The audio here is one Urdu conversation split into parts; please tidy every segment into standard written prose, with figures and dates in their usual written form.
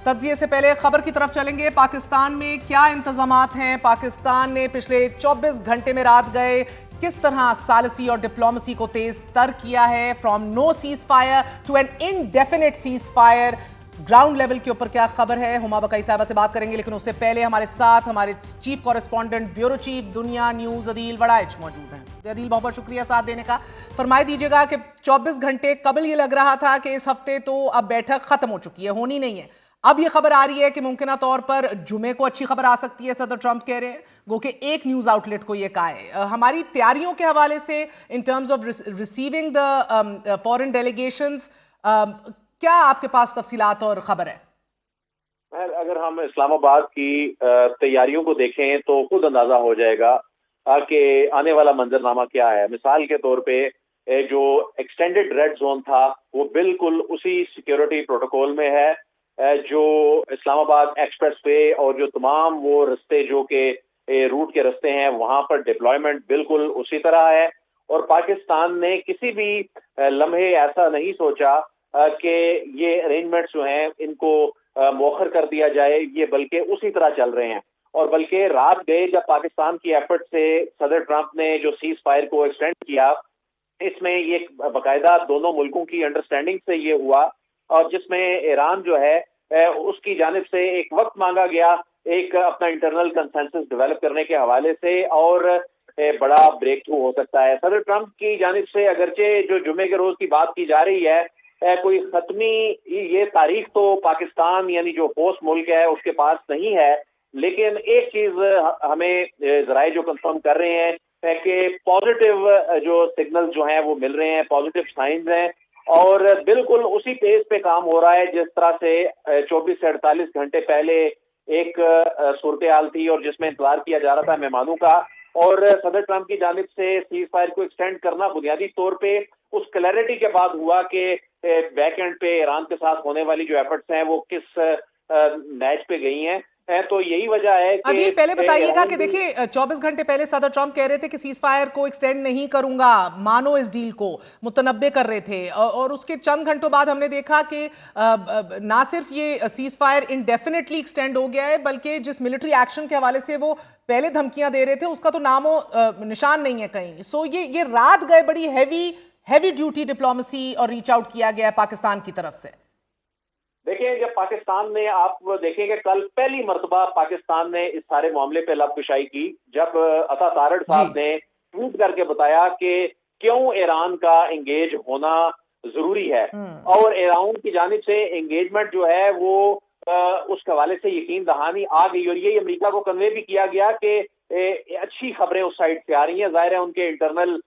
تجزیے سے پہلے خبر کی طرف چلیں گے۔ پاکستان میں کیا انتظامات ہیں؟ پاکستان نے پچھلے 24 گھنٹے میں رات گئے کس طرح ثالثی اور ڈپلومیسی کو تیز تر کیا ہے، from no ceasefire to an indefinite ceasefire. Ground level کے اوپر کیا خبر ہے، ہما بقائی صاحبہ سے بات کریں گے، لیکن اس سے پہلے ہمارے ساتھ ہمارے چیف کورسپونڈنٹ بیورو چیف دنیا نیوز عدیل وڑائچ موجود ہیں۔ عدیل بہت بہت شکریہ ساتھ دینے کا۔ فرمائے دیجیے گا کہ 24 گھنٹے قبل یہ لگ رہا تھا کہ اس ہفتے تو اب بیٹھک ختم ہو چکی ہے، ہونی نہیں ہے، اب یہ خبر آ رہی ہے کہ ممکنہ طور پر جمعے کو اچھی خبر آ سکتی ہے، صدر ٹرمپ کہہ رہے ہیں، گو کہ ایک نیوز آؤٹ لیٹ کو یہ کہا ہے۔ ہماری تیاریوں کے حوالے سے in terms of receiving the foreign delegations کیا آپ کے پاس تفصیلات اور خبر ہے؟ اگر ہم اسلام آباد کی تیاریوں کو دیکھیں تو خود اندازہ ہو جائے گا کہ آنے والا منظرنامہ کیا ہے۔ مثال کے طور پہ جو ایکسٹینڈڈ ریڈ زون تھا وہ بالکل اسی سیکیورٹی پروٹوکول میں ہے جو اسلام آباد ایکسپریس وے اور جو تمام وہ رستے جو کہ روٹ کے رستے ہیں وہاں پر ڈپلائمنٹ بالکل اسی طرح ہے، اور پاکستان نے کسی بھی لمحے ایسا نہیں سوچا کہ یہ ارینجمنٹس جو ہیں ان کو مؤخر کر دیا جائے، یہ بلکہ اسی طرح چل رہے ہیں۔ اور بلکہ رات گئے جب پاکستان کی ایفرٹ سے صدر ٹرمپ نے جو سیز فائر کو ایکسٹینڈ کیا، اس میں یہ باقاعدہ دونوں ملکوں کی انڈرسٹینڈنگ سے یہ ہوا، اور جس میں ایران جو ہے اس کی جانب سے ایک وقت مانگا گیا ایک اپنا انٹرنل کنسنسس ڈیولپ کرنے کے حوالے سے، اور بڑا بریک تھرو ہو سکتا ہے۔ صدر ٹرمپ کی جانب سے اگرچہ جو جمعے کے روز کی بات کی جا رہی ہے، کوئی حتمی یہ تاریخ تو پاکستان یعنی جو ہوسٹ ملک ہے اس کے پاس نہیں ہے، لیکن ایک چیز ہمیں ذرائع جو کنفرم کر رہے ہیں کہ پازیٹیو جو سگنل جو ہیں وہ مل رہے ہیں، پازیٹیو سائنز ہیں، اور بالکل اسی پیس پہ کام ہو رہا ہے جس طرح سے 24 سے 48 گھنٹے پہلے ایک صورتحال تھی اور جس میں انتظار کیا جا رہا تھا مہمانوں کا، اور صدر ٹرمپ کی جانب سے سیز فائر کو ایکسٹینڈ کرنا بنیادی طور پہ اس کلیئرٹی کے بعد ہوا کہ بیک اینڈ پہ ایران کے ساتھ ہونے والی جو ایفرٹس ہیں وہ کس میچ پہ گئی ہیں۔ تو یہی وجہ ہے کہ عدیل پہلے بتائیے گا کہ دیکھیں 24 گھنٹے پہلے صدر ٹرمپ کہہ رہے تھے کہ سیز فائر کو ایکسٹینڈ نہیں کروں گا، مانو اس ڈیل کو، متنبع کر رہے تھے، اور اس کے چند گھنٹوں بعد ہم نے دیکھا کہ نہ صرف یہ سیز فائر انڈیفینیٹلی ایکسٹینڈ ہو گیا ہے، بلکہ جس ملٹری ایکشن کے حوالے سے وہ پہلے دھمکیاں دے رہے تھے اس کا تو نام و نشان نہیں ہے کہیں۔ سو یہ رات گئے بڑی ہیوی ڈیوٹی ڈپلومیسی اور ریچ آؤٹ کیا گیا ہے پاکستان کی طرف سے۔ دیکھیں جب پاکستان نے، آپ دیکھیں کہ کل پہلی مرتبہ پاکستان نے اس سارے معاملے پہ لب کشائی کی جب عطا تارڑ صاحب نے ٹویٹ کر کے بتایا کہ کیوں ایران کا انگیج ہونا ضروری ہے، اور ایران کی جانب سے انگیجمنٹ جو ہے وہ اس حوالے سے یقین دہانی آ گئی، اور یہ امریکہ کو کنوے بھی کیا گیا کہ اچھی خبریں اس سائڈ سے آ رہی ہیں۔ ظاہر ہے ان کے انٹرنل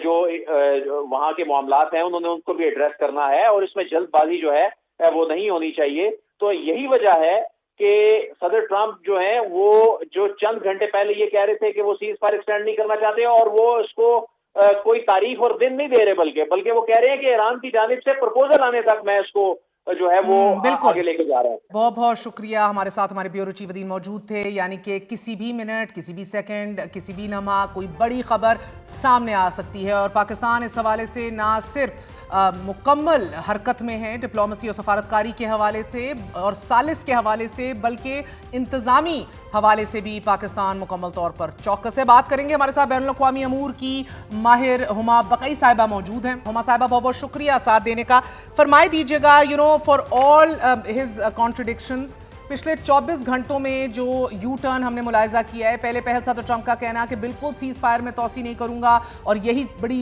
جو وہاں کے معاملات ہیں انہوں نے ان کو بھی ایڈریس کرنا ہے، اور اس میں جلد بازی جو ہے وہ نہیں ہونی چاہیے۔ تو یہی وجہ ہے کہ صدر ٹرمپ جو ہیں وہ جو چند گھنٹے پہلے یہ کہہ رہے تھے کہ وہ سیز فائر ایکسٹینڈ نہیں کرنا چاہتے، اور وہ اس کو کوئی تاریخ اور دن نہیں دے رہے، بلکہ وہ کہہ رہے ہیں کہ ایران کی جانب سے پرپوزل آنے تک میں اس کو جو ہے وہ آگے لے کے جا رہا ہے۔ بہت بہت شکریہ، ہمارے ساتھ ہمارے بیورو چیف عدیل موجود تھے۔ یعنی کہ کسی بھی منٹ، کسی بھی سیکنڈ، کسی بھی لمحہ کوئی بڑی خبر سامنے آ سکتی ہے، اور پاکستان اس حوالے سے نہ صرف مکمل حرکت میں ہے ڈپلومیسی اور سفارتکاری کے حوالے سے اور ثالث کے حوالے سے، بلکہ انتظامی حوالے سے بھی پاکستان مکمل طور پر چوکس ہے۔ بات کریں گے، ہمارے ساتھ بین الاقوامی امور کی ماہر ہما بقائی صاحبہ موجود ہیں۔ ہما صاحبہ بہت بہت شکریہ ساتھ دینے کا۔ فرمائے دیجیے گا فار آل ہز کانٹرڈکشنز، پچھلے 24 گھنٹوں میں جو یو ٹرن ہم نے ملاحظہ کیا ہے، پہلے پہل صدر ٹرمپ کا کہنا کہ بالکل سیز فائر میں توسیع نہیں کروں گا، اور یہی بڑی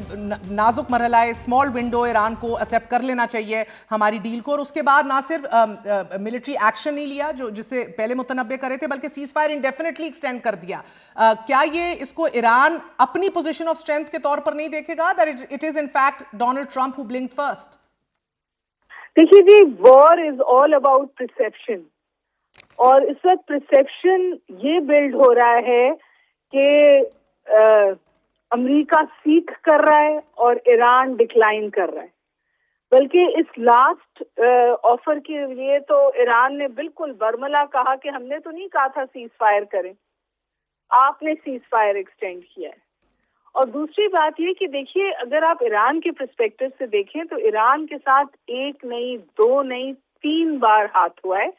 نازک مرحلہ ہے، اسمال ونڈو ایران کو ایکسیپٹ کر لینا چاہیے ہماری ڈیل کو، اور اس کے بعد نہ صرف ملٹری ایکشن نہیں لیا جس سے پہلے متنبع کر رہے تھے، بلکہ سیز فائر انڈیفینیٹلی ایکسٹینڈ کر دیا۔ کیا یہ اس کو ایران اپنی پوزیشن آف اسٹرینتھ کے طور پر نہیں دیکھے گا that it is in fact Donald Trump who blinked first? دیکھیے جی، وار از آل اباؤٹ پرسیپشن، اور اس وقت پرسیپشن یہ بلڈ ہو رہا ہے کہ امریکہ سیکھ کر رہا ہے اور ایران ڈکلائن کر رہا ہے، بلکہ اس لاسٹ آفر کے لیے تو ایران نے بالکل برملا کہا کہ ہم نے تو نہیں کہا تھا سیز فائر کریں، آپ نے سیز فائر ایکسٹینڈ کیا ہے۔ اور دوسری بات یہ کہ دیکھیے، اگر آپ ایران کے پرسپیکٹو سے دیکھیں تو ایران کے ساتھ ایک نہیں، دو نہیں، 3 بار ہاتھ ہوا ہے،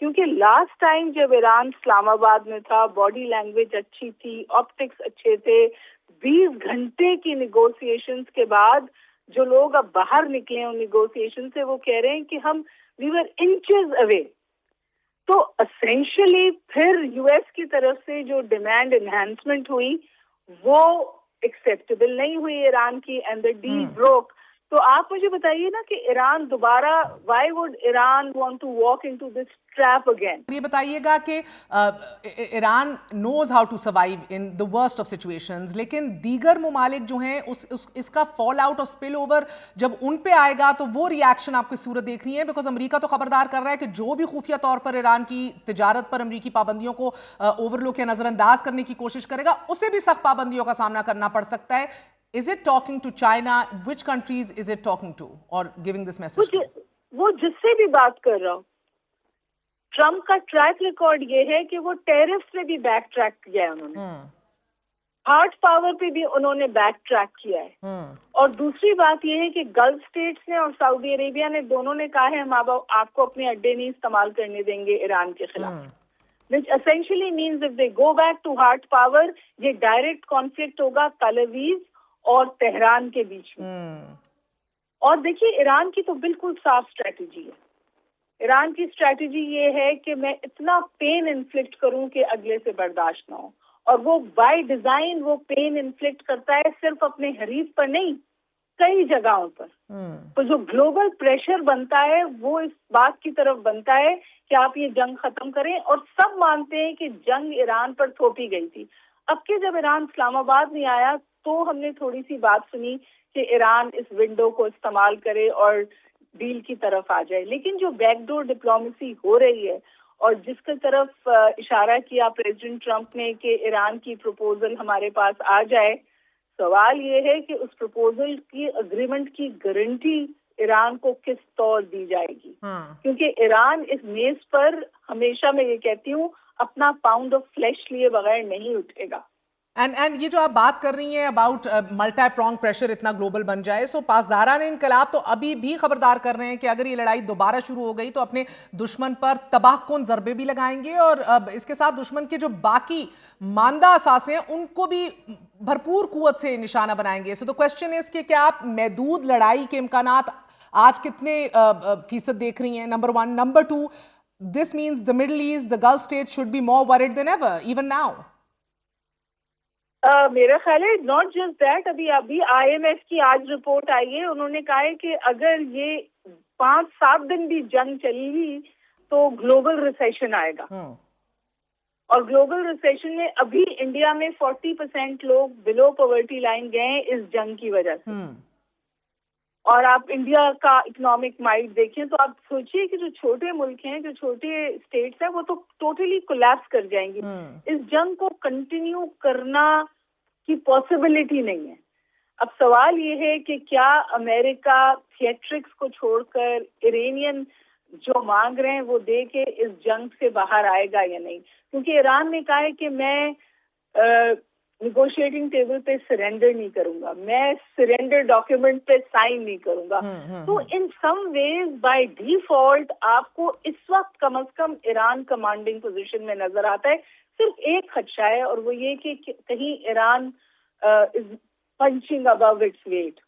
کیونکہ لاسٹ ٹائم جب ایران اسلام آباد میں تھا باڈی لینگویج اچھی تھی, آپٹکس اچھے تھے, 20 گھنٹے کی نیگوسیشنز کے بعد جو لوگ اب باہر نکلے ہیں ان نیگوسیشن سے وہ کہہ رہے ہیں کہ ہم وی ور انچز اوے. تو اسینشلی پھر یو ایس کی طرف سے جو ڈیمانڈ انہینسمنٹ ہوئی وہ ایکسیپٹیبل نہیں ہوئی ایران کی, اینڈ دا ڈیل بروک. تو آپ مجھے بتائیے نا کہ ایران دوبارہ why would Iran want to walk into this trap again. یہ بتائیے گا کہ Iran knows how to survive in the worst of situations, لیکن دیگر ممالک جو ہیں اس کا فال آؤٹ اور اسپل اوور جب ان پہ آئے گا تو وہ ری ایکشن آپ کی صورت دیکھ رہی ہے, بیکاز امریکہ تو خبردار کر رہا ہے کہ جو بھی خفیہ طور پر ایران کی تجارت پر امریکی پابندیوں کو اوور لک یا نظر انداز کرنے کی کوشش کرے گا اسے بھی سخت پابندیوں کا سامنا کرنا پڑ سکتا ہے. Is it talking to China? Which countries is it talking to or giving this message to? وہ جس سے بھی بات کر رہا ہوں, ٹرمپ کا ٹریک ریکارڈ یہ ہے کہ وہ ٹیرفس میں بھی بیک ٹریک کیا ہے انہوں نے, ہارڈ پاور پہ بھی انہوں نے بیک ٹریک کیا ہے. اور دوسری بات یہ ہے کہ گلف اسٹیٹس نے اور سعودی عربیہ نے دونوں نے کہا ہے ہم آپ کو اپنے اڈے نہیں استعمال کرنے دیں گے ایران کے خلاف, which essentially means if they go back to hard power یہ ڈائریکٹ کانفلکٹ ہوگا تل اویو اور تہران کے بیچ میں. اور دیکھیے ایران کی تو بالکل صاف اسٹریٹجی ہے. ایران کی اسٹریٹجی یہ ہے کہ میں اتنا پین انفلکٹ کروں کہ اگلے سے برداشت نہ ہو, اور وہ بائی ڈیزائن وہ پین انفلکٹ کرتا ہے صرف اپنے حریف پر نہیں کئی جگہوں پر. تو جو گلوبل پریشر بنتا ہے وہ اس بات کی طرف بنتا ہے کہ آپ یہ جنگ ختم کریں, اور سب مانتے ہیں کہ جنگ ایران پر تھوپی گئی تھی. اب کہ جب ایران اسلام آباد نہیں آیا تو ہم نے تھوڑی سی بات سنی کہ ایران اس ونڈو کو استعمال کرے اور ڈیل کی طرف آ جائے, لیکن جو بیک ڈور ڈپلومیسی ہو رہی ہے اور جس کی طرف اشارہ کیا پریزیڈنٹ ٹرمپ نے کہ ایران کی پروپوزل ہمارے پاس آ جائے, سوال یہ ہے کہ اس پروپوزل کی اگریمنٹ کی گارنٹی ایران کو کس طور دی جائے گی, کیونکہ ایران اس میز پر ہمیشہ میں یہ کہتی ہوں اپنا پاؤنڈ آف فلیش لیے بغیر نہیں اٹھے گا. اینڈ یہ جو آپ بات کر رہی ہیں اباؤٹ ملٹی پرونگ پریشر اتنا گلوبل بن جائے, سو پاسداران انقلاب تو ابھی بھی خبردار کر رہے ہیں کہ اگر یہ لڑائی دوبارہ شروع ہو گئی تو اپنے دشمن پر تباہ کن ضربے بھی لگائیں گے, اور اس کے ساتھ دشمن کے جو باقی ماندہ اثاثے ہیں ان کو بھی بھرپور قوت سے نشانہ بنائیں گے. سو the question is کہ کیا آپ محدود لڑائی کے امکانات آج کتنے فیصد دیکھ رہی ہیں, number 1. Number 2, this means the Middle East, the Gulf states should be more worried than ever, even now. میرا خیال ہے ناٹ جسٹ دیٹ, ابھی آئی ایم ایف کی آج رپورٹ آئی ہے, انہوں نے کہا ہے کہ اگر یہ 5-7 دن بھی جنگ چلی گی تو گلوبل ریسیشن آئے گا. اور گلوبل ریسیشن میں ابھی انڈیا میں 40% لوگ بلو پاورٹی لائن گئے ہیں اس جنگ کی وجہ سے. اور آپ انڈیا کا اکنامک مائٹ دیکھیں تو آپ سوچیے کہ جو چھوٹے ملک ہیں, جو چھوٹے اسٹیٹس ہیں, وہ تو ٹوٹلی کولیپس کر جائیں گی. اس جنگ کو کنٹینیو کرنا کی پاسبلٹی نہیں ہے. اب سوال یہ ہے کہ کیا امریکہ تھیٹرکس کو چھوڑ کر ایرانین جو مانگ رہے ہیں وہ دے کے اس جنگ سے باہر آئے گا یا نہیں, کیونکہ ایران نے کہا ہے کہ میں نیگوشیٹنگ ٹیبل پہ سرینڈر نہیں کروں گا, میں سرینڈر ڈاکیومنٹ پہ سائن نہیں کروں گا. تو ان سم ویز بائی ڈیفالٹ آپ کو اس وقت کم از کم ایران کمانڈنگ پوزیشن میں نظر آتا ہے. صرف ایک خدشہ ہے اور وہ یہ کہ کہیں ایران از پنچنگ ابو اٹس ویٹ,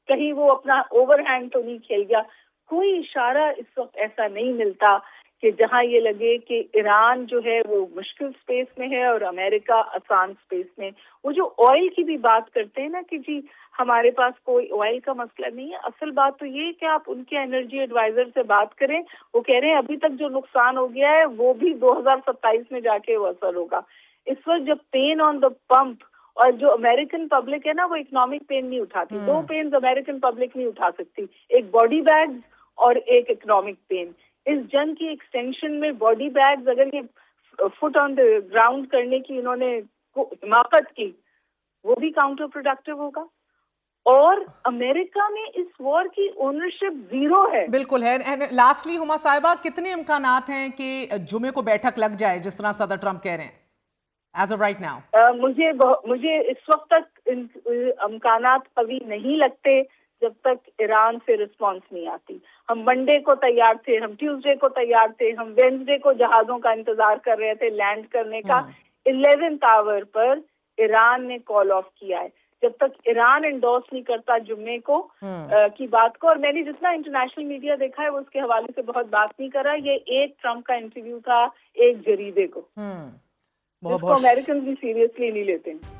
کہیں وہ اپنا اوور ہینڈ تو نہیں کھیل گیا. کوئی اشارہ اس وقت ایسا نہیں ملتا کہ جہاں یہ لگے کہ ایران جو ہے وہ مشکل سپیس میں ہے اور امریکہ آسان سپیس میں. وہ جو آئل کی بھی بات کرتے ہیں نا کہ جی ہمارے پاس کوئی آئل کا مسئلہ نہیں ہے, اصل بات تو یہ کہ آپ ان کے انرجی ایڈوائزر سے بات کریں, وہ کہہ رہے ہیں ابھی تک جو نقصان ہو گیا ہے وہ بھی 2027 میں جا کے وہ اثر ہوگا. اس وقت جب پین آن دا پمپ, اور جو امریکن پبلک ہے نا وہ اکنامک پین نہیں اٹھاتی, 2 پینز امریکن پبلک نہیں اٹھا سکتی, ایک باڈی بیگز اور ایک اکنامک پین. اس جنگ کی ایکسٹینشن میں باڈی بیگز اگر یہ فٹ آن دا گراؤنڈ کرنے کی انہوں نے حماقت کی وہ بھی کاؤنٹر پروڈکٹیو ہوگا. اور امریکہ میں اس وار کی اونرشپ 0 ہے. بالکل ہے. لاسٹلی ہما صاحبہ, کتنے امکانات ہیں کہ جمعے کو بیٹھک لگ جائے جس طرح صدر ٹرمپ کہہ رہے ہیں ایز آف رائٹ ناؤ؟ مجھے اس وقت تک امکانات قوی نہیں لگتے, جب تک ایران سے رسپانس نہیں آتی. ہم منڈے کو تیار تھے, ہم ٹیوزڈے کو تیار تھے, ہم وینسڈے کو جہازوں کا انتظار کر رہے تھے لینڈ کرنے کا. 11th آور پر ایران نے کال آف کیا ہے. جب تک ایران انڈورس نہیں کرتا جمعے کو کی بات کو, اور میں نے جتنا انٹرنیشنل میڈیا دیکھا ہے وہ اس کے حوالے سے بہت بات نہیں کر رہا. یہ ایک ٹرمپ کا انٹرویو تھا ایک جریدے کو, جس کو امریکنز بھی سیریسلی نہیں لیتے ہیں.